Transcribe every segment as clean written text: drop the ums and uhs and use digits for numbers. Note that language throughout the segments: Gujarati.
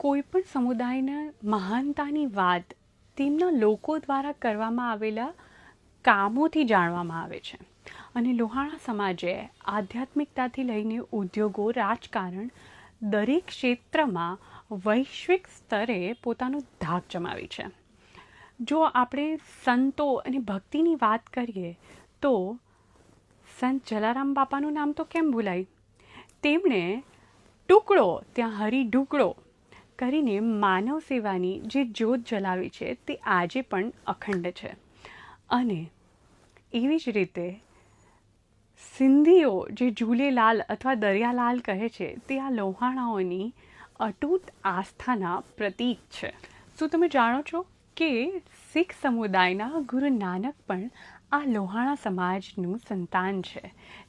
કોઈ પણ સમુદાયના મહાનતાની વાત તેમના લોકો દ્વારા કરવામાં આવેલા કામોથી જાણવામાં આવે છે. અને લોહાણા સમાજે આધ્યાત્મિકતાથી લઈને ઉદ્યોગો, રાજકારણ, દરેક ક્ષેત્રમાં વૈશ્વિક સ્તરે પોતાનો ધાક જમાવી છે. જો આપણે સંતો અને ભક્તિની વાત કરીએ તો સંત જલારામ બાપાનું નામ તો કેમ ભૂલાય. તેમણે ટુકડો ત્યાં હરી ઢુકડો કરીને માનવ સેવાની જે જ્યોત જલાવી છે તે આજે પણ અખંડ છે. અને એવી જ રીતે સિંધીઓ જે ઝૂલેલાલ અથવા દરિયાલાલ કહે છે તે આ લોહાણાઓની અતૂટ આસ્થાના પ્રતીક છે. શું તમે જાણો છો કે શીખ સમુદાયના ગુરુ નાનક પણ આ લોહાણા સમાજનું સંતાન છે.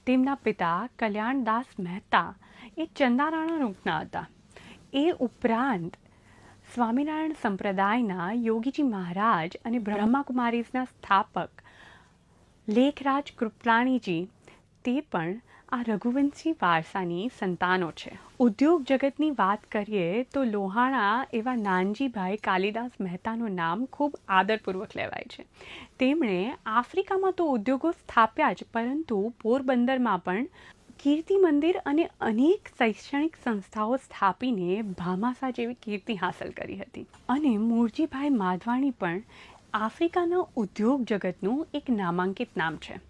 તેમના પિતા કલ્યાણદાસ મહેતા એ ચંદારાણા રૂપના હતા. એ ઉપરાંત સ્વામિનારાયણ સંપ્રદાયના યોગીજી મહારાજ અને બ્રહ્માકુમારીઝના સ્થાપક લેખરાજ કૃપલાણીજી તે પણ આ રઘુવંશી વારસાની સંતાનો છે. ઉદ્યોગ જગતની વાત કરીએ તો લોહાણા એવા નાનજીભાઈ કાલિદાસ મહેતાનું નામ ખૂબ આદરપૂર્વક લેવાય છે. તેમણે આફ્રિકામાં તો ઉદ્યોગો સ્થાપ્યા જ, પરંતુ પોરબંદરમાં પણ કીર્તિ મંદિર અને અનેક શૈક્ષણિક સંસ્થાઓ સ્થાપીને ભામાસા જેવી કીર્તિ હાંસલ કરી હતી. અને મૂળજીભાઈ માધવાણી પણ આફ્રિકાના ઉદ્યોગ જગતનું એક નામાંકિત નામ છે.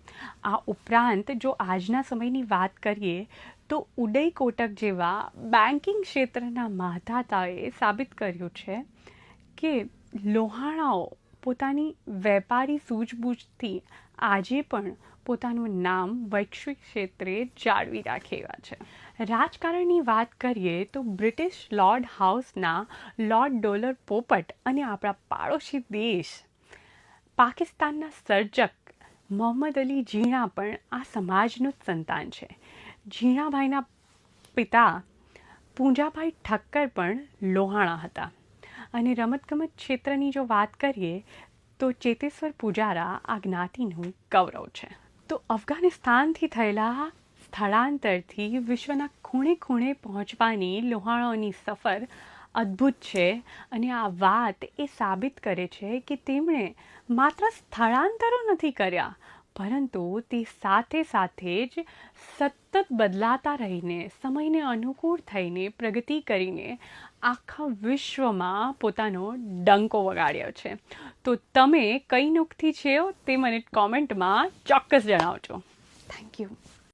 આ ઉપરાંત જો આજના સમયની વાત કરીએ તો ઉદય કોટક જેવા બેન્કિંગ ક્ષેત્રના મહાદાતાએ સાબિત કર્યું છે કે લોહાણાઓ પોતાની વેપારી સૂઝબૂછથી આજે પણ પોતાનું નામ વૈશ્વિક ક્ષેત્રે જાળવી રાખે એવા છે. રાજકારણની વાત કરીએ તો બ્રિટિશ લોર્ડ હાઉસના લોર્ડ ડોલર પોપટ અને આપણા પાડોશી દેશ પાકિસ્તાનના સર્જક મોહમ્મદ અલી ઝીણા પણ આ સમાજનું જ સંતાન છે. ઝીણાભાઈના પિતા પૂંજાભાઈ ઠક્કર પણ લોહાણા હતા. અને રમતગમત ક્ષેત્રની જો વાત કરીએ તો ચેતેશ્વર પૂજારા આ જ્ઞાતિનું ગૌરવ છે. તો અફઘાનિસ્તાનથી થયેલા સ્થળાંતરથી વિશ્વના ખૂણે ખૂણે પહોંચવાની લોહાણાઓની સફર અદ્ભુત છે. અને આ વાત એ સાબિત કરે છે કે તેમણે માત્ર સ્થળાંતરો નથી કર્યા, પરંતુ તે સાથે સાથે જ સતત બદલાતા રહીને, સમયને અનુકૂળ થઈને, પ્રગતિ કરીને આખા વિશ્વમાં પોતાનો ડંકો વગાડ્યો છે. તો તમે કઈ નોખથી છો તે મને કોમેન્ટમાં ચોક્કસ જણાવજો. Thank you.